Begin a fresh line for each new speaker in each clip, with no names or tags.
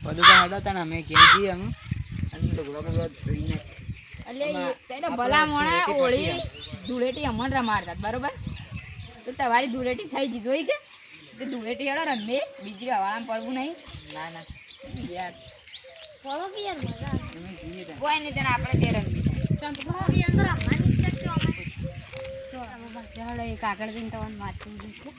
બધું તો હડા તા ને અમે ઘેર જઈએ અમે અને લુગડા બગડા ધોઈને
એટલે તેને ભલા મોણા ઓળી ધૂળેટી અમન રમાડતા બરોબર તો તમારી ધૂળેટી થઈ ગઈ જોઈ કે ધૂળેટી હેડો રમે બીજી હવાળામાં પડવું નહીં
ના ના
યાર
ફોલો કે યાર મજા આવે.
અમે જઈએ તા
કોઈ નહીં તેને આપણે તે રમી
ચંપકોની અંદર આવવાની ઈચ્છા કે અમે તો અમે બચ્ચાડે કાગળ દિન તવન વાંચી દીધું.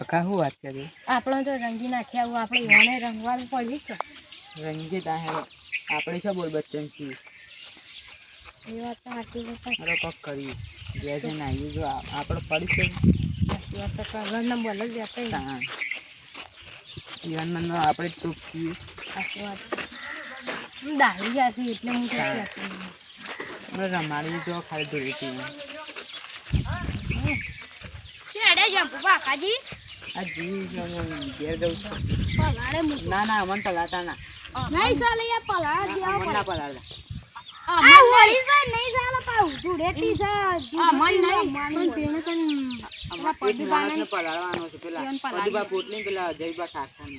અકા શું વાત કરી
આપણે તો રંગી નાખ્યા આવું આપણે યોને રંગવાનું પડ્યું છે.
રંગીત આ હે આપણે શું બોલ બચ્ચન છીએ
એ વાત તો સાચી છે.
મારો કોક કરી જે જે નાઈ જો આપણે પડી છે
સાચી વાત તો કલરના બોલ જ જતા
તા જીવનમાં આપણે ટૂંક છીએ
સાચી વાત હું દાળી જતી એટલે હું
હા.
કહેતી
આપણે રમાડી જો ખાલી ધૂળેટી
શેડે જંપુ કાકાજી
આ જીવ જો હું ઘેર જઉં છું
પલાડે મૂક
ના ના અમન તલાતા ના
નહીં ચાલે યાર પલાડ દેવા
અમન ના પલાળે
આ વળી છે નહીં ચાલે પાઉ ધૂળેટી છે આ મન નહીં પણ પેણે કન
અમાર એક માણસને પલાળવાનો છે પેલા બધું પોટલી પેલા જયબા કાકાને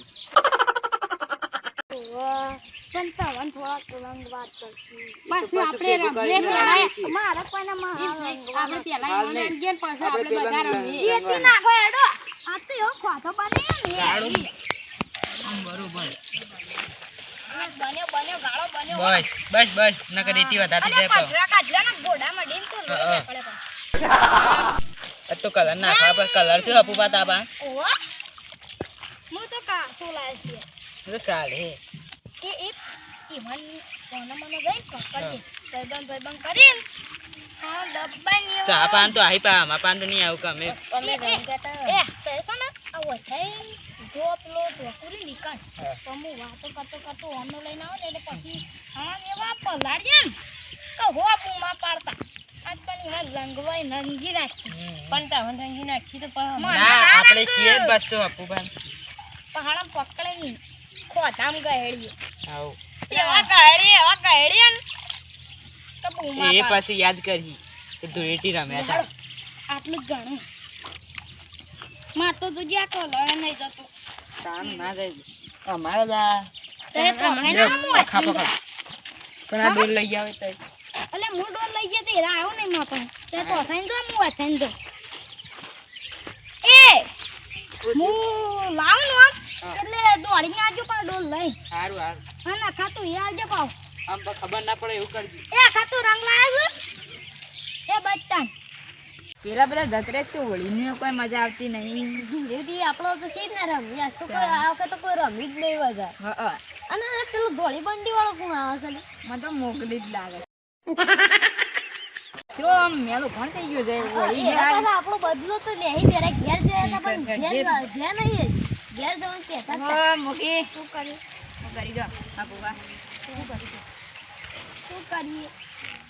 પણ તવન થોડા તુલંગ વાત કરશું
બસ
પછી આપણે
ભેગું કરીને
રમીએ
રમીએ છીએ.
મારે કોઈને આપણે પેલા
હાલ
એને
નહીં.
રમીએ ને પછી
આપણે
આપણે બધા
પેલા
રમીએ
રંગવાના.
એથી નાખો એડો આ તો એવો ખોટો બને ને
બરોબર
બન્યો ગાળો બન્યો
બસ બસ બસ નકર રીતિ વધાતી જાય તો
કાજરા ના ગોડા માં ડીન તો
હા.
પડે
આ તો કલર નાખવા પર કલર શું આપું પાતા બા
ઓવા હું તો કા સોલાય છે
તો ચાલે
એ એક ઈવન સોના મને ગઈ પકડી ભાઈબંધ કરીને હા ડબ્બાની
ચા પાન તો આહી પા આમાં પાન તો નહીં આવું કે અમે
એ તે સોના આ વથાઈ જો પેલો ઢોકરી નીકળ
હા.
તો હું વાતો કરતો ઓનો લઈને આવો ને એટલે પછી હા એવા પલાડ્યા ને કે હો બૂમા પાડતા આજ પણ હા રંગવાય રંગી નાખી પણ તવન રંગી નાખી તો
ના આપણે છીએ જ બસ તો આપું પાન
પહાડમ પકડીને ખોધામ ગહેડીએ
આવું
એવા ગહેડીએ ને તો બૂમા
એ
પાડતા.
પછી યાદ કરી કે ધૂળેટી રમ્યા હતા
આટલું જ ઘણું માટો તો જ્યાં કલર નહીં જતો
કામ ના જાય અમારે દા
તે તો ખાઈ ના હું
પખા પખા પણ આ ડોલ લઈ આવે તો
એટલે હું ડોલ લઈ ગયા તે રા આવ્યો નહીં માટો તે તો ખાઈને જો હું અથાઈને જો એ હું લાવું ને આમ
હા.
એટલે દોડીને આવજો પણ ડોલ લઈ
સારું સારું
હા ના ખાતું એ આવજો પાવ
આમ તો ખબર ના પડે એવું કરજો
એ ખાતું રંગ લાવ્યો છે એ બચ્ચા
પેલા બધા ધતરે તો હોળીની કોઈ મજા આવતી નહીં
ધીરે આપણો તો સીધ ને રમી આજ તો કોઈ આ વખત તો કોઈ રમી જ નહીં વધારે
હા
અને પેલું ધોળી બંડી વાળો કોણ આવે છે લે?
મને તો મોકલી જ લાગે જો આમ મેલું પણ થઈ ગયું છે હોળી
એના પાછા આપણો બદલો તો લેહી ત્યારે ઘેર જયા હતા પણ ઘેર જ્યાં નહીં ઘેર જવાનું કહેતા હતા.
હા મૂકી
શું કરીએ
હું કરી દો આપુવા
શું કરીએ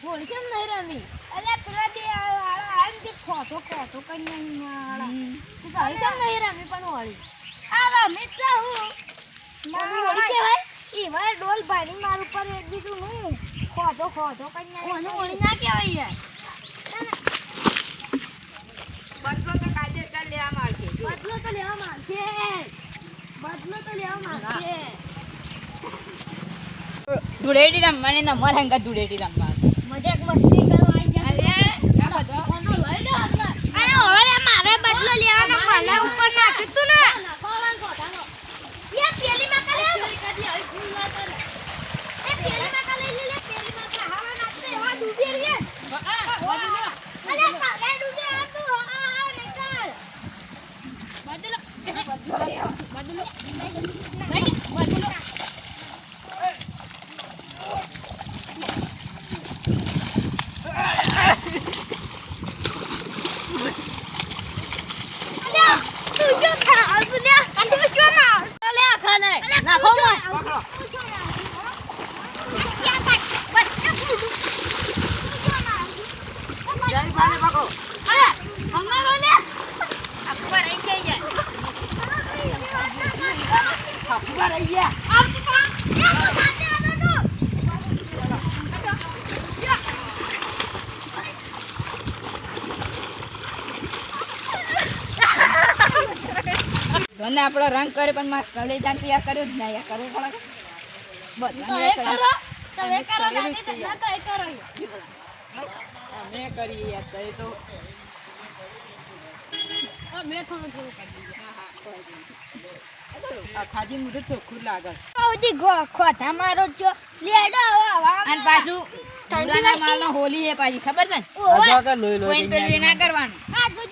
હોળી કેમ નહીં રમી અલ્યા પેલા બે આયા ને તે ખોટો કરીને માળા તું તો હવે કેમ નહીં રમી પણ હોળી આ રમી જ જાઉં હોળી કહેવાય ઈવા ડોલ ભારી મારું પર એક દીધું હું ખોટો કરીને હોળી ના કહેવાય યાર
બદલો તો કાયદેસર લેવામાં આવશે જો.
બદલો તો લેવામાં આવશે
ધૂળેટી રમવાની ને અમારા હંગા ધૂળેટી રમવા
મજાક મસ્તી કરવા આવી ગયા
અરે આ બધો
કોનો લઈ લો આટલા અરે ઓળે મારે બદલો લેવાનો મને ઉપર નાખ્યું તું ને યે પેલી માં કાલે કદી આવી ફૂલ વાત કરે એ પેલી માં કાલે લે પેલી માં કા હવા નાખતે હવા ડૂબી રહી અરે તારે ડૂબે આ તું આ નિકાલ બદલો
તને આપણો રંગ કરે પણ મારે કલેજા તૈયાર કર્યો જ ના યાર કરવું પડે
તો એ કરો તમે કરો લાગે તો ના તો એ કરો
અમે કરી યાર તો એ તો
અમે થોડું થોડું કરી
આ ખાજી મુજબ ચોખ્ખું લાગે
બહુજી ખોથા મારો છો લેડો
અને પાછું ઠંડીના માલનો હોલી છે પાછી ખબર છે ને
ઓય
આ જો કે લોહી
કોઈ પેલું એ ના કરવાનું
આ જો